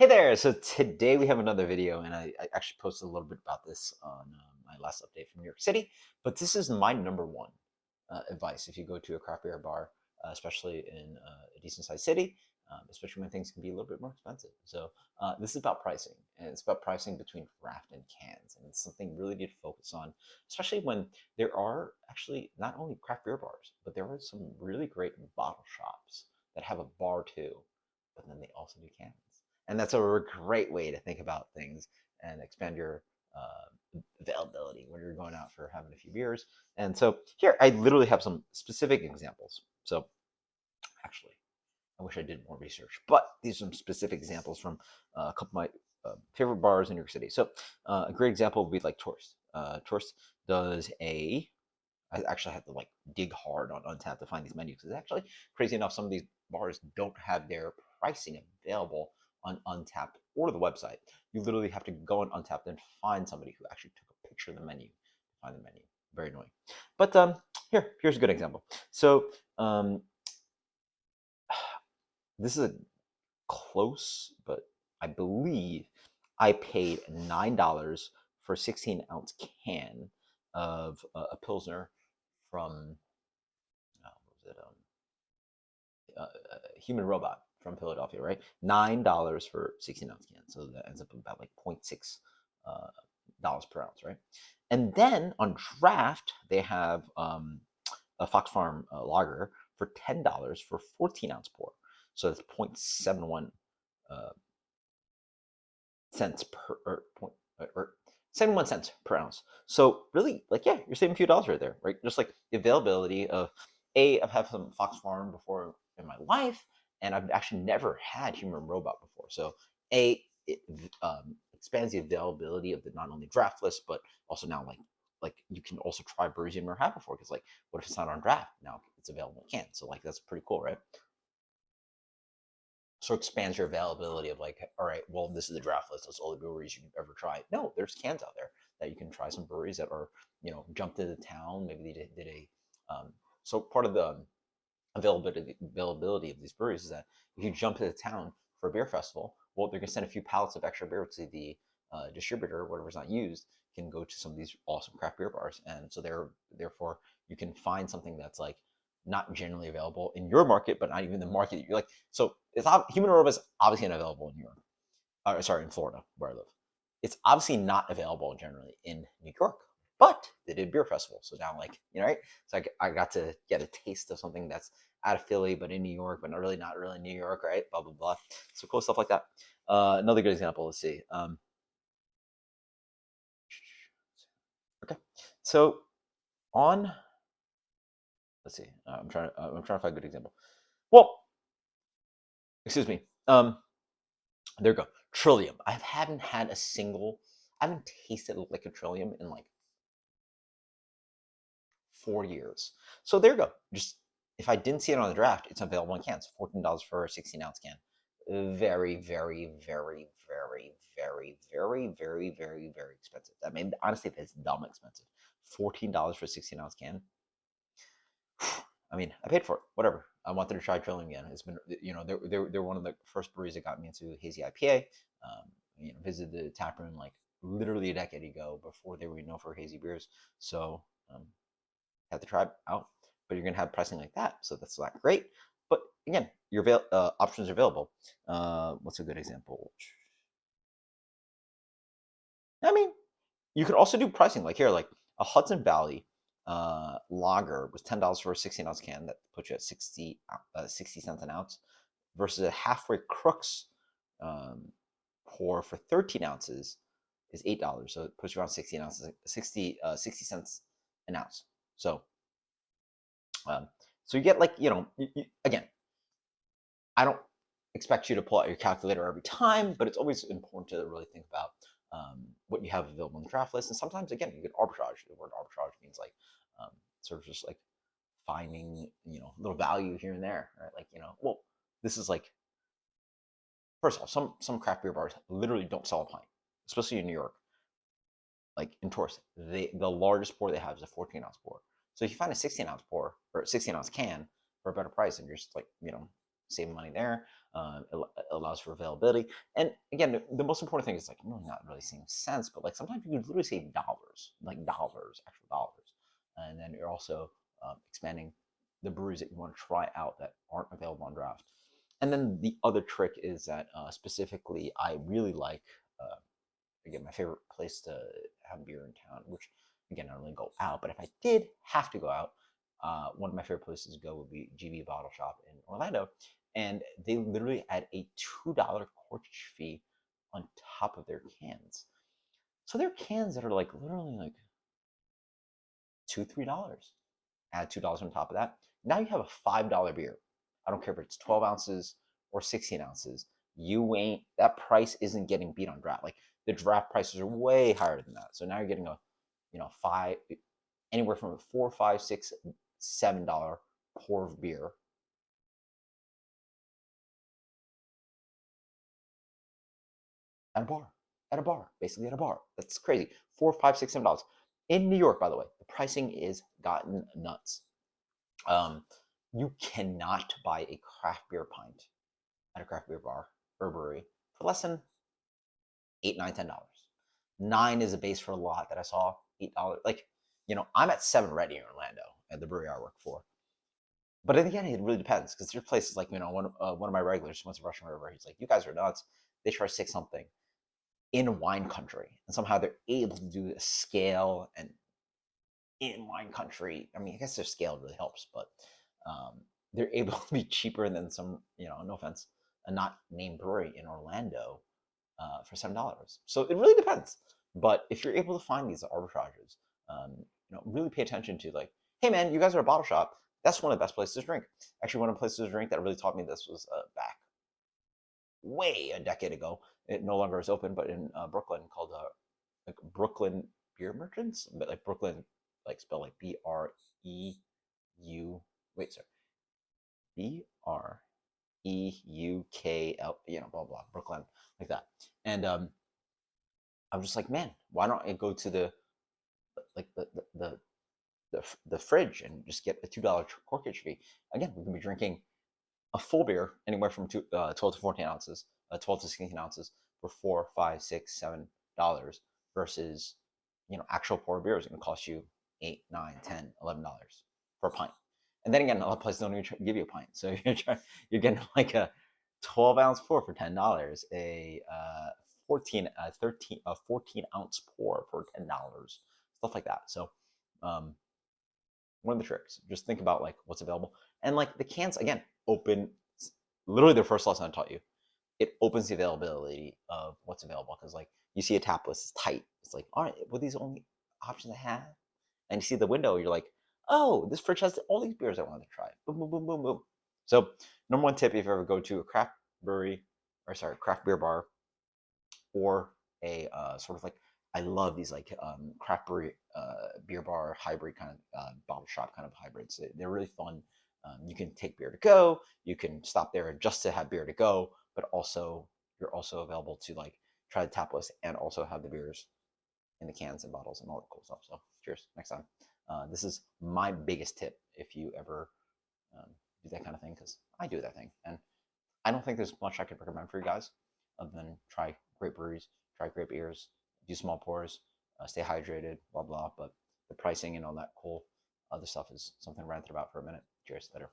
Hey there! So today we have another video, and I actually posted a little bit about this on my last update from New York City. But this is my number one advice if you go to a craft beer bar, especially in a decent sized city, especially when things can be a little bit more expensive. So this is about pricing, and it's about pricing between craft and cans, and it's something really need to focus on, especially when there are actually not only craft beer bars, but there are some really great bottle shops that have a bar too, but then they also do cans. And that's a great way to think about things and expand your availability when you're going out for having a few beers. And so here, I literally have some specific examples. So actually, I wish I did more research, but these are some specific examples from a couple of my favorite bars in New York City. So a great example would be like Tourist. Tourist does a I actually had to like dig hard on Untappd to find these menus because actually, crazy enough, some of these bars don't have their pricing available on Untappd or the website. You literally have to go on Untappd and find somebody who actually took a picture of the menu to find the menu. Very annoying. But here's a good example. So this is a close, but I believe I paid $9 for a 16-ounce can of a Pilsner from what was it? Human Robot from Philadelphia, right? $9 for 16-ounce can, so that ends up about like 0.6 dollars per ounce, right? And then on draft, they have a Fox Farm lager for $10 for 14-ounce pour, so that's 0.71 uh, cents per or 71 cents per ounce. So really, like, yeah, you're saving a few dollars right there, right? Just like the availability of I've had some Fox Farm before in my life, and I've actually never had Human Robot before. So it expands the availability of the not only draft list, but also now like you can also try breweries you never had before. Because like, what if it's not on draft? Now it's available in cans. So like that's pretty cool, right? So expands your availability of like, all right, well, this is the draft list. That's all the breweries you can ever try. No, there's cans out there that you can try. Some breweries that are, jumped into town. Maybe they did a. So part of the availability of these breweries is that if you jump into town for a beer festival, well, they're gonna send a few pallets of extra beer to the distributor, whatever's not used, can go to some of these awesome craft beer bars, and so therefore you can find something that's like not generally available in your market, but not even the market that you're like. So it's Human Robo is obviously unavailable in New York. Sorry, in Florida, where I live. It's obviously not available generally in New York, but they did beer festival. So now, like, right? So I got to get a taste of something that's out of Philly, but in New York, but not really New York, right? Blah, blah, blah. So cool stuff like that. Another good example, let's see. Okay. So on, let's see. I'm trying to find a good example. Well, excuse me. There you go. Trillium. I haven't tasted liquid Trillium in like 4 years. So there you go. Just if I didn't see it on the draft, it's available in cans. $14 for a 16-ounce can. Very, very, very, very, very, very, very, very, very expensive. I mean, honestly, that's dumb expensive. $14 for a 16-ounce can. I mean, I paid for it. Whatever. I wanted to try Trillium again. It's been, they're one of the first breweries that got me into hazy IPA. Visited the tap room like literally a decade ago before they were known for hazy beers. So have to try it out, but you're gonna have pricing like that, so that's not great. But again, your options are available. What's a good example? I mean, you could also do pricing like here, like a Hudson Valley lager was $10 for a 16-ounce can. That puts you at 60 cents an ounce, versus a halfway Crooks pour for 13 ounces is $8. So it puts you around 16 ounces, 60 cents an ounce. So so you get like, again, I don't expect you to pull out your calculator every time, but it's always important to really think about what you have available in the draft list. And sometimes, again, you can arbitrage. The word arbitrage means like sort of just like finding, a little value here and there, right? Like, well, this is like, first off, some craft beer bars literally don't sell a pint, especially in New York. Like in Tourist, the largest pour they have is a 14-ounce pour. So if you find a 16-ounce pour or 16-ounce can for a better price, and you're just like, saving money there. It allows for availability. And again, the most important thing is like really not really seeing sense, but like sometimes you could literally save dollars, like dollars, actual dollars. And then you're also expanding the breweries that you want to try out that aren't available on draft. And then the other trick is that specifically, I really like, again, my favorite place to have beer in town, which again, I don't really go out, but if I did have to go out, one of my favorite places to go would be GB Bottle Shop in Orlando. And they literally add a $2 corkage fee on top of their cans. So they're cans that are like literally like $2, $3. Add $2 on top of that. Now you have a $5 beer. I don't care if it's 12 ounces or 16 ounces. You ain't, that price isn't getting beat on draft. Like the draft prices are way higher than that. So now you're getting a, five, anywhere from a $4, $5, $6, $7 pour of beer at a bar. At a bar, basically at a bar. That's crazy. $4, $5, $6, $7. In New York, by the way, the pricing is gotten nuts. Um, you cannot buy a craft beer pint at a craft beer bar or brewery for less than $8, $9, $10. Nine is a base for a lot that I saw. $8. Like, I'm at 7 Ready in Orlando at the brewery I work for. But again, it really depends because there's places like, one of my regulars went to Russian River. He's like, you guys are nuts. They try to say something in wine country, and somehow they're able to do a scale and in wine country. I mean, I guess their scale really helps, but they're able to be cheaper than some, no offense, a not named brewery in Orlando for $7. So it really depends. But if you're able to find these arbitrages, really pay attention to like, hey man, you guys are a bottle shop. That's one of the best places to drink. Actually, one of the places to drink that really taught me this was back way a decade ago. It no longer is open, but in Brooklyn, called like Brooklyn Beer Merchants, but like Brooklyn, like spelled like BREU. Wait, sorry, BREUKL. Blah blah, Brooklyn, like that. And I was just like, man, why don't I go to the like the fridge and just get a $2 corkage fee? Again, we can be drinking a full beer anywhere from 12 to 14 ounces, 12 to 16 ounces for $4, $5, $6, $7 versus, actual pour beer is going to cost you $8, $9, $10, $11 for a pint. And then again, a lot of places don't even give you a pint. So you're getting like a 12-ounce pour for $10, a 14-ounce pour for $10, stuff like that. So one of the tricks, just think about like what's available. And like the cans, again, open, literally the first lesson I taught you, it opens the availability of what's available. Because like you see a tap list is tight. It's like, all right, were these only options I have? And you see the window, you're like, oh, this fridge has all these beers I wanted to try. Boom, boom, boom, boom, boom. So number one tip, if you ever go to a craft beer bar, or a sort of like, I love these like craft brewery beer bar hybrid kind of bottle shop kind of hybrids. They're really fun. You can take beer to go. You can stop there just to have beer to go, but also you're also available to like try the tap list and also have the beers in the cans and bottles and all that cool stuff. So cheers next time. This is my biggest tip if you ever do that kind of thing, because I do that thing, and I don't think there's much I could recommend for you guys other than try great breweries, try great beers, do small pours, stay hydrated, blah blah. But the pricing and all that cool other stuff is something I ranted about for a minute. Cheers, later.